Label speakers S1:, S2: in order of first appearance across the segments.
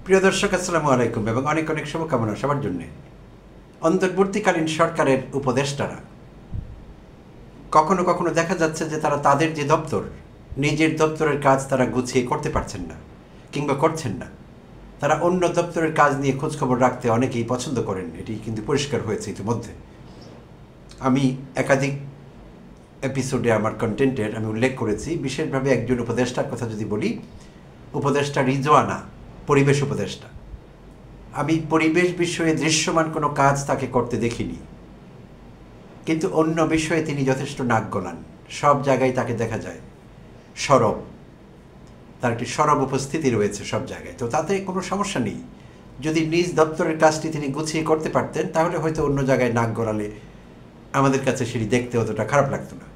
S1: প্রিয় দর্শক, আসসালামু আলাইকুম এবং অনেক অনেক শুভকামনা সবার জন্যে। অন্তর্বর্তীকালীন সরকারের উপদেষ্টারা কখনো কখনো দেখা যাচ্ছে যে তারা তাদের যে দপ্তর, নিজের দপ্তরের কাজ তারা গুছিয়ে করতে পারছেন না কিংবা করছেন না। তারা অন্য দপ্তরের কাজ নিয়ে খোঁজখবর রাখতে অনেকেই পছন্দ করেন, এটি কিন্তু পরিষ্কার হয়েছে ইতিমধ্যে। আমি একাধিক এপিসোডে আমার কন্টেন্টের আমি উল্লেখ করেছি, বিশেষভাবে একজন উপদেষ্টার কথা যদি বলি, উপদেষ্টা রিজওয়ানা, পরিবেশ উপদেষ্টা। আমি পরিবেশ বিষয়ে দৃশ্যমান কোনো কাজ তাকে করতে দেখিনি, কিন্তু অন্য বিষয়ে তিনি যথেষ্ট নাক গলান। সব জায়গায় তাকে দেখা যায় সরব, তার একটি সরব উপস্থিতি রয়েছে সব জায়গায়। তো তাতে কোনো সমস্যা নেই। যদি নিজ দপ্তরের কাজটি তিনি গুছিয়ে করতে পারতেন তাহলে হয়তো অন্য জায়গায় নাক গলালে আমাদের কাছে সেটি দেখতে অতটা খারাপ লাগতো না।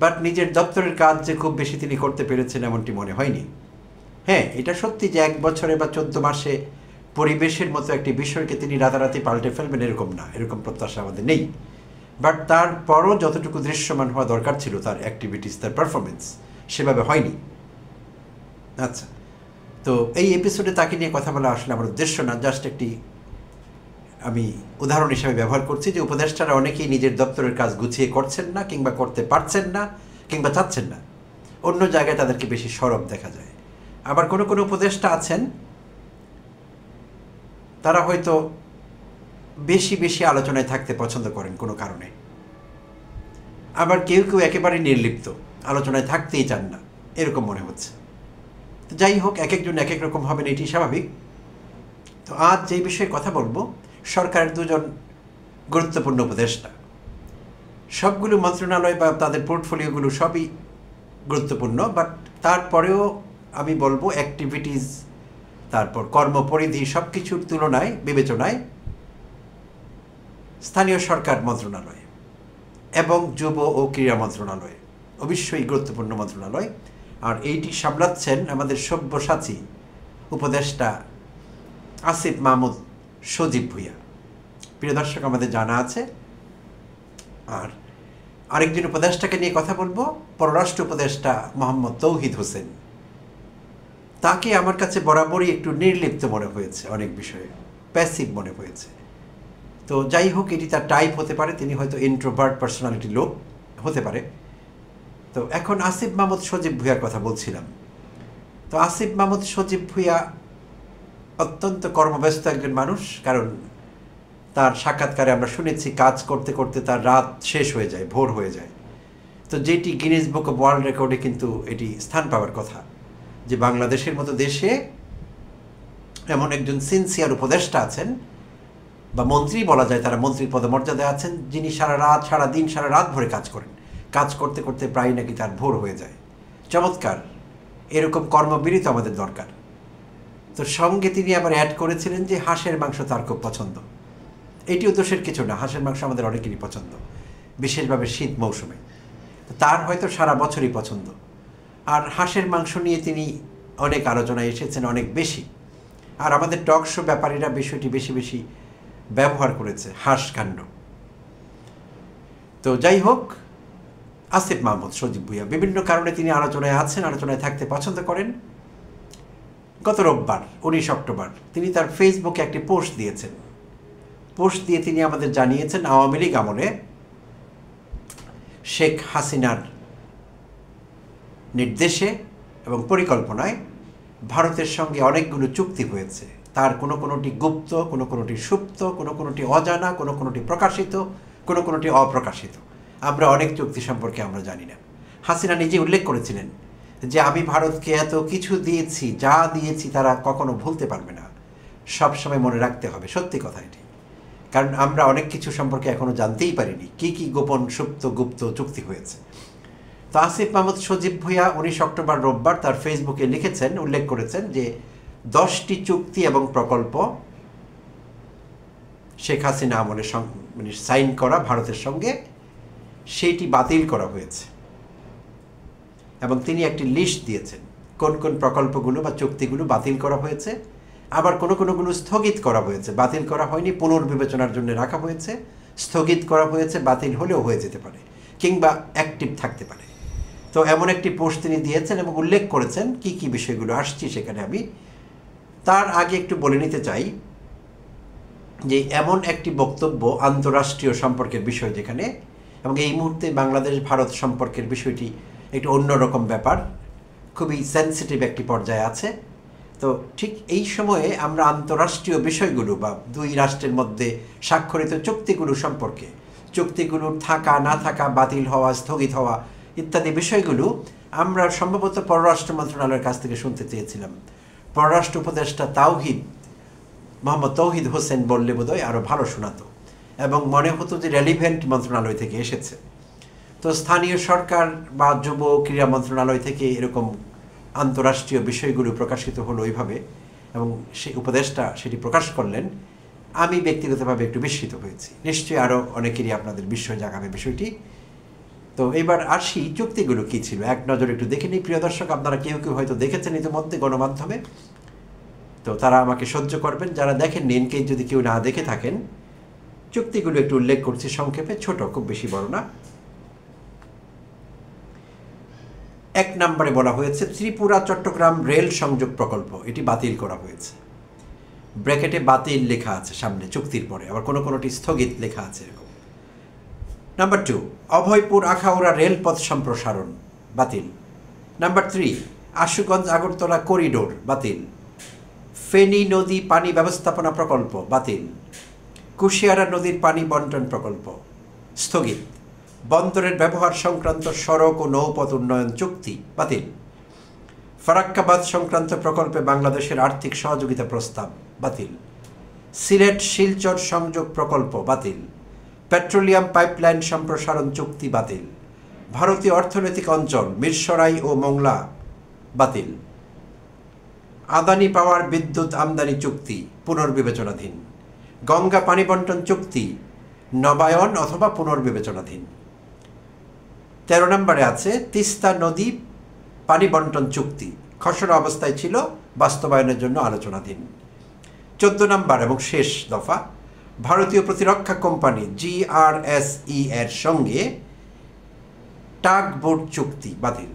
S1: বাট নিজের দপ্তরের কাজ যে খুব বেশি তিনি করতে পেরেছেন এমনটি মনে হয়নি। হ্যাঁ, এটা সত্যি যে 1 বছরে বা 14 মাসে পরিবেশের মতো একটি বিষয়কে তিনি রাতারাতি পাল্টে ফেলবেন এরকম না, এরকম প্রত্যাশা আমাদের নেই। বাট তারপরও যতটুকু দৃশ্যমান হওয়া দরকার ছিল তার অ্যাক্টিভিটিস, তার পারফরমেন্স, সেভাবে হয়নি। আচ্ছা, তো এই এপিসোডে তাকে নিয়ে কথা বলা আসলে আমার উদ্দেশ্য না, জাস্ট একটি আমি উদাহরণ হিসেবে ব্যবহার করছি যে উপদেষ্টারা অনেকেই নিজের দপ্তরের কাজ গুছিয়ে করছেন না কিংবা করতে পারছেন না কিংবা চাচ্ছেন না। অন্য জায়গায় তাদেরকে বেশি সরব দেখা যায়। আবার কোনো কোনো উপদেষ্টা আছেন তারা হয়তো বেশি বেশি আলোচনায় থাকতে পছন্দ করেন কোনো কারণে। আবার কেউ কেউ একেবারে নির্লিপ্ত, আলোচনায় থাকতেই চান না, এরকম মনে হচ্ছে। তো যাই হোক, এক একজন এক এক রকম হবেন, এটি স্বাভাবিক। তো আজ যেই বিষয়ে কথা বলবো, সরকারের দুজন গুরুত্বপূর্ণ উপদেষ্টা। সবগুলো মন্ত্রণালয় বা তাদের পোর্টফোলিওগুলো সবই গুরুত্বপূর্ণ, বাট তারপরেও আমি বলবো অ্যাক্টিভিটিস, তারপর কর্মপরিধি সব কিছুর তুলনায় বিবেচনায় স্থানীয় সরকার মন্ত্রণালয় এবং যুব ও ক্রীড়া মন্ত্রণালয় অবশ্যই গুরুত্বপূর্ণ মন্ত্রণালয়। আর এইটি সামলাচ্ছেন আমাদের সব্যসাচী উপদেষ্টা আসিফ মাহমুদ সজীব ভুঁইয়া। প্রিয় দর্শক, আমাদের জানা আছে। আর আরেকজন উপদেষ্টাকে নিয়ে কথা বলবো, পররাষ্ট্র উপদেষ্টা মোহাম্মদ তৌহিদ হোসেন। তাকে আমার কাছে বরাবরই একটু নির্লিপ্ত মনে হয়েছে, অনেক বিষয়ে প্যাসিভ মনে হয়েছে। তো যাই হোক, এটি তার টাইপ হতে পারে, তিনি হয়তো ইন্ট্রোভার্ট পার্সোনালিটি লোক হতে পারে। তো এখন আসিফ মাহমুদ সজীব ভুঁইয়ার কথা বলছিলাম। তো আসিফ মাহমুদ সজীব ভুঁইয়া অত্যন্ত কর্মব্যস্ত একজন মানুষ, কারণ তার সাক্ষাৎকারে আমরা শুনেছি কাজ করতে করতে তার রাত শেষ হয়ে যায়, ভোর হয়ে যায়। তো যেটি গিনেস বুক অফ ওয়ার্ল্ড রেকর্ডে কিন্তু এটি স্থান পাওয়ার কথা, যে বাংলাদেশের মতো দেশে এমন একজন সিনসিয়ার উপদেষ্টা আছেন, বা মন্ত্রী বলা যায়, তারা মন্ত্রীর পদমর্যাদায় আছেন, যিনি সারা রাত সারা দিন সারা রাত ভরে কাজ করেন। কাজ করতে করতে প্রায় নাকি তার ভোর হয়ে যায়। চমৎকার, এরকম কর্মবিরতি আমাদের দরকার। তো সঙ্গে তিনি আবার অ্যাড করেছিলেন যে হাঁসের মাংস তার খুব পছন্দ। এটিও দোষের কিছু না, হাঁসের মাংস আমাদের অনেকেরই পছন্দ, বিশেষভাবে শীত মৌসুমে। তার হয়তো সারা বছরই পছন্দ। আর হাঁসের মাংস নিয়ে তিনি অনেক আলোচনায় এসেছেন, অনেক বেশি। আর আমাদের টক শো ব্যাপারীরা বিষয়টি বেশি বেশি ব্যবহার করেছে, হাঁস কাণ্ড। তো যাই হোক, আসিফ মাহমুদ সজীব ভুঁইয়া বিভিন্ন কারণে তিনি আলোচনায় আছেন, আলোচনায় থাকতে পছন্দ করেন। গত রোববার 19 অক্টোবর তিনি তার ফেসবুকে একটি পোস্ট দিয়েছেন। পোস্ট দিয়ে তিনি আমাদের জানিয়েছেন আওয়ামী লীগ আমলে শেখ হাসিনার নির্দেশে এবং পরিকল্পনায় ভারতের সঙ্গে অনেকগুলো চুক্তি হয়েছে। তার কোনো কোনোটি গুপ্ত, কোনো কোনোটি সুপ্ত, কোনো কোনোটি অজানা, কোনো কোনোটি প্রকাশিত, কোনো কোনোটি অপ্রকাশিত। আমরা অনেক চুক্তি সম্পর্কে আমরা জানি না। হাসিনা নিজে উল্লেখ করেছিলেন যে আমি ভারতকে এত কিছু দিয়েছি, যা দিয়েছি তারা কখনো ভুলতে পারবে না, সবসময় মনে রাখতে হবে। সত্যি কথা এটি, কারণ আমরা অনেক কিছু সম্পর্কে এখনও জানতেই পারিনি, কি কি গোপন সুপ্ত গুপ্ত চুক্তি হয়েছে। তো আসিফ মাহমুদ সজীব ভুঁইয়া 19 অক্টোবর রোববার তার ফেসবুকে লিখেছেন, উল্লেখ করেছেন যে 10টি চুক্তি এবং প্রকল্প শেখ হাসিনা আমলে মানে সাইন করা ভারতের সঙ্গে, সেইটি বাতিল করা হয়েছে। এবং তিনি একটি লিস্ট দিয়েছেন কোন কোন প্রকল্পগুলো বা চুক্তিগুলো বাতিল করা হয়েছে, আবার কোনো কোনোগুলো স্থগিত করা হয়েছে। বাতিল করা হয়নি, পুনর্বিবেচনার জন্য রাখা হয়েছে, স্থগিত করা হয়েছে, বাতিল হলেও হয়ে যেতে পারে কিংবা অ্যাক্টিভ থাকতে পারে। তো এমন একটি পোস্ট তিনি দিয়েছেন এবং উল্লেখ করেছেন কি কি বিষয়গুলো আসছি সেখানে আমি তার আগে একটু বলে নিতে চাই যে এমন একটি বক্তব্য আন্তরাষ্ট্রীয় সম্পর্কের বিষয় যেখানে, এবং এই মুহূর্তে বাংলাদেশ ভারত সম্পর্কের বিষয়টি একটু অন্যরকম ব্যাপার, খুবই সেন্সিটিভ একটি পর্যায়ে আছে। তো ঠিক এই সময়ে আমরা আন্তরাষ্ট্রীয় বিষয়গুলো বা দুই রাষ্ট্রের মধ্যে স্বাক্ষরিত চুক্তিগুলো সম্পর্কে, চুক্তিগুলোর থাকা না থাকা, বাতিল হওয়া, স্থগিত হওয়া ইত্যাদি বিষয়গুলো আমরা সম্ভবত পররাষ্ট্র মন্ত্রণালয়ের কাছ থেকে শুনতে চেয়েছিলাম। পররাষ্ট্র উপদেষ্টা মোহাম্মদ তৌহিদ হোসেন বললে বোধহয় আরও ভালো শোনাতো এবং মনে হতো যে রেলিভেন্ট মন্ত্রণালয় থেকে এসেছে। তো স্থানীয় সরকার বা যুব ক্রীড়া মন্ত্রণালয় থেকে এরকম আন্তরাষ্ট্রীয় বিষয়গুলো প্রকাশিত হলো ওইভাবে, এবং সেই উপদেষ্টা সেটি প্রকাশ করলেন। আমি ব্যক্তিগতভাবে একটু বিস্মিত হয়েছি। নিশ্চয়ই আরও অনেকেরই আপনাদের বিস্ময় জাগাবে বিষয়টি। তো এবার আসি চুক্তিগুলো কী ছিল, এক নজর একটু দেখে নিই। প্রিয় দর্শক, আপনারা কেউ কেউ হয়তো দেখেছেন ইতিমধ্যে গণমাধ্যমে, তো তারা আমাকে সহ্য করবেন। যারা দেখেননি, ইনকেস যদি কেউ না দেখে থাকেন, চুক্তিগুলো একটু উল্লেখ করছি সংক্ষেপে, ছোট, খুব বেশি বড় না। এক নম্বরে বলা হয়েছে ত্রিপুরা চট্টগ্রাম রেল সংযোগ প্রকল্প, এটি বাতিল করা হয়েছে। ব্র্যাকেটে বাতিল লেখা আছে সামনে চুক্তির পরে, আবার কোনোটি স্থগিত লেখা আছে এরকম। নাম্বার 2, অভয়পুর আখাউড়া রেলপথ সম্প্রসারণ বাতিল। নাম্বার 3, আশুগঞ্জ আগরতলা করিডোর বাতিল। ফেনী নদী পানি ব্যবস্থাপনা প্রকল্প বাতিল। কুশিয়ারা নদীর পানি বন্টন প্রকল্প স্থগিত। বন্দরের ব্যবহার সংক্রান্ত সড়ক ও নৌপথ উন্নয়ন চুক্তি বাতিল। ফারাক্কাবাদ সংক্রান্ত প্রকল্পে বাংলাদেশের আর্থিক সহযোগিতা প্রস্তাব বাতিল। সিলেট শিলচর সংযোগ প্রকল্প বাতিল। পেট্রোলিয়াম পাইপলাইন সম্প্রসারণ চুক্তি বাতিল। ভারতীয় অর্থনৈতিক অঞ্চল মিরসরাই ও মোংলা বাতিল। আদানি পাওয়ার বিদ্যুৎ আমদানি চুক্তি পুনর্বিবেচনাধীন। গঙ্গা পানি বন্টন চুক্তি নবায়ন অথবা পুনর্বিবেচনাধীন। 13 নম্বরে আছে তিস্তা নদী পানি বন্টন চুক্তি, খসড়া অবস্থায় ছিল, বাস্তবায়নের জন্য আলোচনাধীন। 14 নম্বর এবং শেষ দফা, ভারতীয় প্রতিরক্ষা কোম্পানি GRSE এর সঙ্গে টাগ বোট চুক্তি বাতিল।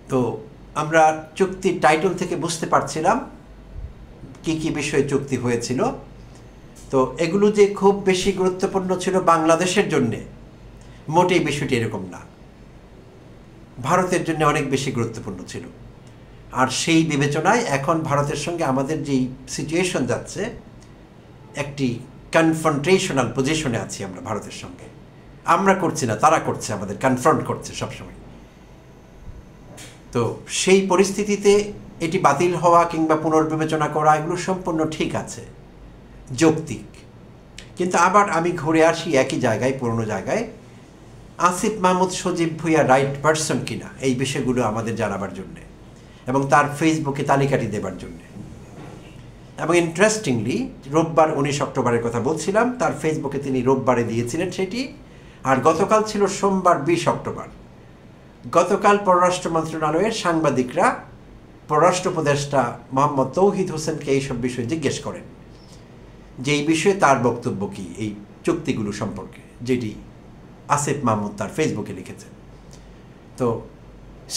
S1: তো আমরা চুক্তির টাইটেল থেকে বুঝতে পারছিলাম কি কি বিষয়ে চুক্তি হয়েছিল। তো এগুলো যে খুব বেশি গুরুত্বপূর্ণ ছিল বাংলাদেশের জন্যে, মোটেই বিষয়টি এরকম না। ভারতের জন্য অনেক বেশি গুরুত্বপূর্ণ ছিল। আর সেই বিবেচনায় এখন ভারতের সঙ্গে আমাদের যেই সিচুয়েশন যাচ্ছে, একটি কনফ্রন্টেশনাল পজিশনে আছি আমরা ভারতের সঙ্গে। আমরা করছি না, তারা করছে, আমাদের কনফ্রন্ট করছে সবসময়। তো সেই পরিস্থিতিতে এটি বাতিল হওয়া কিংবা পুনর্বিবেচনা করা এগুলো সম্পূর্ণ ঠিক আছে, যৌক্তিক। কিন্তু আবার আমি ঘুরে আসি একই জায়গায়, পুরনো জায়গায়, আসিফ মাহমুদ সজীব ভুঁইয়া রাইট পারসন কিনা এই বিষয়গুলো আমাদের জানাবার জন্যে এবং তার ফেসবুকে তালিকাটি দেবার জন্যে। এবং ইন্টারেস্টিংলি রোববার 19 অক্টোবরের কথা বলছিলাম, তার ফেসবুকে তিনি রোববারে দিয়েছিলেন সেটি, আর গতকাল ছিল সোমবার 20 অক্টোবর। গতকাল পররাষ্ট্র মন্ত্রণালয়ের সাংবাদিকরা পররাষ্ট্র উপদেষ্টা মোহাম্মদ তৌহিদ হোসেনকে এইসব বিষয়ে জিজ্ঞেস করেন যে এই বিষয়ে তার বক্তব্য কী এই চুক্তিগুলো সম্পর্কে, যেটি আসিফ মাহমুদ তার ফেসবুকে লিখেছেন। তো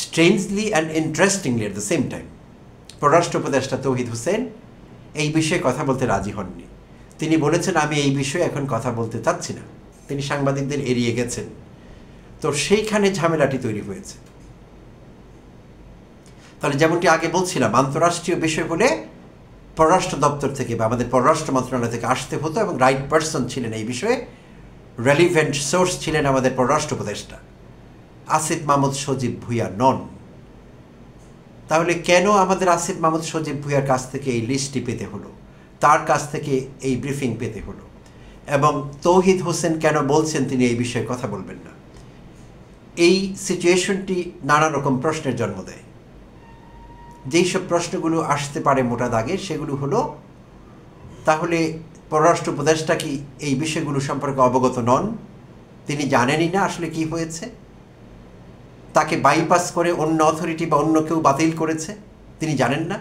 S1: strangely and interestingly at the same time পররাষ্ট্র উপদেষ্টা তৌহিদ হোসেন এই বিষয়ে কথা বলতে রাজি হননি। তিনি বলেছেন আমি এই বিষয়ে এখন কথা বলতে চাচ্ছি না, তিনি সাংবাদিকদের এড়িয়ে গেছেন। তো সেইখানে ঝামেলাটি তৈরি হয়েছে। তাহলে যেমনটি আগে বলছিলাম, আন্তরাষ্ট্রীয় বিষয় হলে পররাষ্ট্র দপ্তর থেকে বা আমাদের পররাষ্ট্র মন্ত্রণালয় থেকে আসতে হতো এবং রাইট পারসন ছিলেন এই বিষয়ে, রেলিভেন্ট সোর্স ছিলেন আমাদের পররাষ্ট্র উপদেষ্টা। আসিফ মাহমুদ সজীব ভুঁইয়া নন। তাহলে কেন আমাদের আসিফ মাহমুদ সজীব ভুঁইয়ার কাছ থেকে এই লিস্টটি পেতে হলো, তার কাছ থেকে এই ব্রিফিং পেতে হলো, এবং তৌহিদ হোসেন কেন বলছেন তিনি এই বিষয়ে কথা বলবেন না? এই সিচুয়েশনটি নানা রকম প্রশ্নের জন্ম দেয়। যেই সব প্রশ্নগুলো আসতে পারে মোটা দাগে সেগুলো হলো, তাহলে পররাষ্ট্র উপদেষ্টা কি এই বিষয়গুলো সম্পর্কে অবগত নন? তিনি জানেনই না আসলে কি হয়েছে? তাকে বাইপাস করে অন্য অথরিটি বা অন্য কেউ বাতিল করেছে, তিনি জানেন না?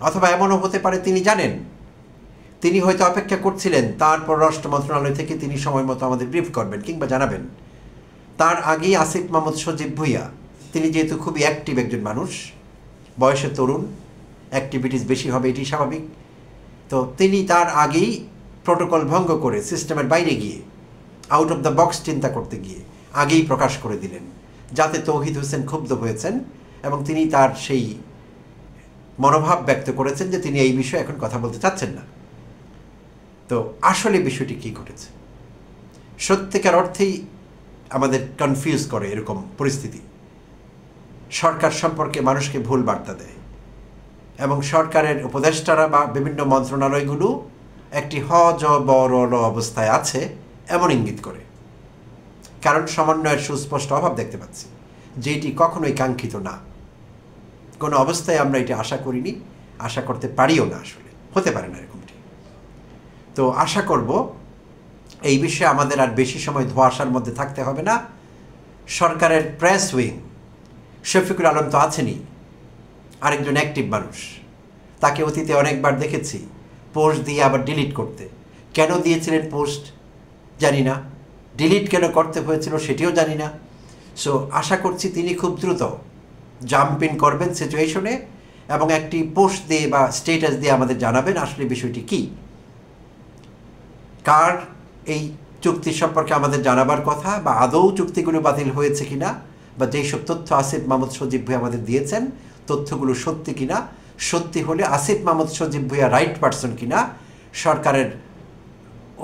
S1: অথবা এমনও হতে পারে তিনি জানেন, তিনি হয়তো অপেক্ষা করছিলেন তার পররাষ্ট্র মন্ত্রণালয় থেকে তিনি সময় মতো আমাদের ব্রিফ করবেন কিংবা জানাবেন। তার আগেই আসিফ মাহমুদ সজীব ভুঁইয়া, তিনি যেহেতু খুবই অ্যাক্টিভ একজন মানুষ, বয়সে তরুণ, অ্যাক্টিভিটিস বেশি হবে, এটি স্বাভাবিক। তো তিনি তার আগেই প্রোটোকল ভঙ্গ করে সিস্টেমের বাইরে গিয়ে আউট অফ দ্য বক্স চিন্তা করতে গিয়ে আগেই প্রকাশ করে দিলেন, যাতে তৌহিদ হোসেন ক্ষুব্ধ হয়েছেন এবং তিনি তার সেই মনোভাব ব্যক্ত করেছেন যে তিনি এই বিষয়ে এখন কথা বলতে চাচ্ছেন না। তো আসলে বিষয়টি কী ঘটেছে, সত্যিকার অর্থেই আমাদের কনফিউজ করে এরকম পরিস্থিতি। সরকার সম্পর্কে মানুষকে ভুল বার্তা দেয় এবং সরকারের উপদেষ্টারা বা বিভিন্ন মন্ত্রণালয়গুলো একটি হজবরল অবস্থায় আছে এমন ইঙ্গিত করে, কারণ সমন্বয়ের সুস্পষ্ট অভাব দেখতে পাচ্ছি, যেটি কখনোই কাঙ্ক্ষিত না। কোনো অবস্থায় আমরা এটি আশা করিনি, আশা করতে পারিও না, আসলে হতে পারে না এরকমটি। তো আশা করব এই বিষয়ে আমাদের আর বেশি সময় ধোঁয়াশার মধ্যে থাকতে হবে না। সরকারের প্রেস উইং, শফিকুল আলম তো আছেনই, আরেকজন অ্যাক্টিভ মানুষ, তাকে অতীতে অনেকবার দেখেছি পোস্ট দিয়ে আবার ডিলিট করতে। কেন দিয়েছিলেন পোস্ট জানি না, ডিলিট কেন করতে হয়েছিল সেটিও জানি না। সো আশা করছি তিনি খুব দ্রুত জাম্প ইন করবেন সিচুয়েশনে এবং একটি পোস্ট দিয়ে বা স্টেটাস দিয়ে আমাদের জানাবেন আসলে বিষয়টি কী। কার এই চুক্তি সম্পর্কে আমাদের জানাবার কথা, বা আদৌ চুক্তিগুলো বাতিল হয়েছে কিনা, বা যেই সব তথ্য আসিফ মাহমুদ সজীব ভুঁইয়া আমাদের দিয়েছেন তথ্যগুলো সত্যি কিনা, সত্যি হলে আসিফ মাহমুদ সজীব ভুঁইয়া রাইট পারসন কিনা, সরকারের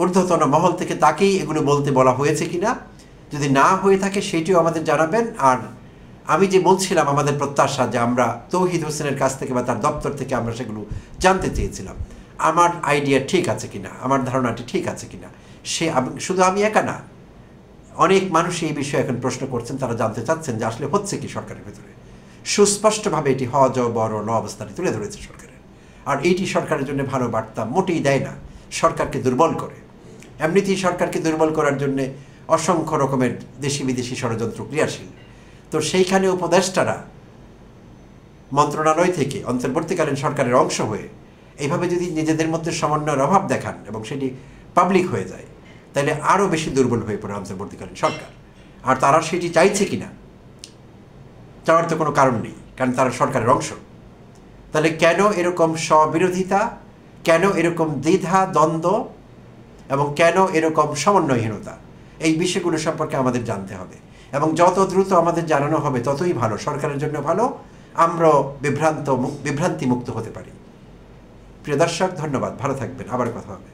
S1: ঊর্ধ্বতন মহল থেকে তাকেই এগুলো বলতে বলা হয়েছে কিনা, যদি না হয়ে থাকে সেটিও আমাদের জানাবেন। আর আমি যে বলছিলাম আমাদের প্রত্যাশা যে আমরা তৌহিদ হোসেনের কাছ থেকে বা তার দপ্তর থেকে আমরা সেগুলো জানতে চেয়েছিলাম, আমার আইডিয়া ঠিক আছে কিনা, আমার ধারণাটি ঠিক আছে কিনা, সে শুধু আমি একা না, অনেক মানুষ এই বিষয়ে এখন প্রশ্ন করছেন, তারা জানতে চাচ্ছেন যে আসলে হচ্ছে কি সরকারের ভেতরে। সুস্পষ্টভাবে এটি হজবরল অবস্থাটি তুলে ধরেছে সরকারের, আর এইটি সরকারের জন্য ভালো বার্তা মোটেই দেয় না, সরকারকে দুর্বল করে। এমনিতেই সরকারকে দুর্বল করার জন্যে অসংখ্য রকমের দেশি বিদেশি ষড়যন্ত্র ক্রিয়াশীল। তো সেইখানে উপদেষ্টারা মন্ত্রণালয় থেকে অন্তর্বর্তীকালীন সরকারের অংশ হয়ে এইভাবে যদি নিজেদের মধ্যে সমন্বয়ের অভাব দেখান এবং সেটি পাবলিক হয়ে যায়, তাহলে আরও বেশি দুর্বল হয়ে পড়ে অন্তর্বর্তীকালীন সরকার। আর তারা সেটি চাইছে কিনা, চাওয়ার তো কোনো কারণ নেই, কারণ তারা সরকারের অংশ। তাহলে কেন এরকম স্ববিরোধিতা, কেন এরকম দ্বিধা দ্বন্দ্ব এবং কেন এরকম সমন্বয়হীনতা, এই বিষয়গুলো সম্পর্কে আমাদের জানতে হবে এবং যত দ্রুত আমাদের জানানো হবে ততই ভালো, সরকারের জন্য ভালো, আমরাও বিভ্রান্তি মুক্ত হতে পারি। প্রিয় দর্শক, ধন্যবাদ, ভালো থাকবেন, আবার কথা হবে।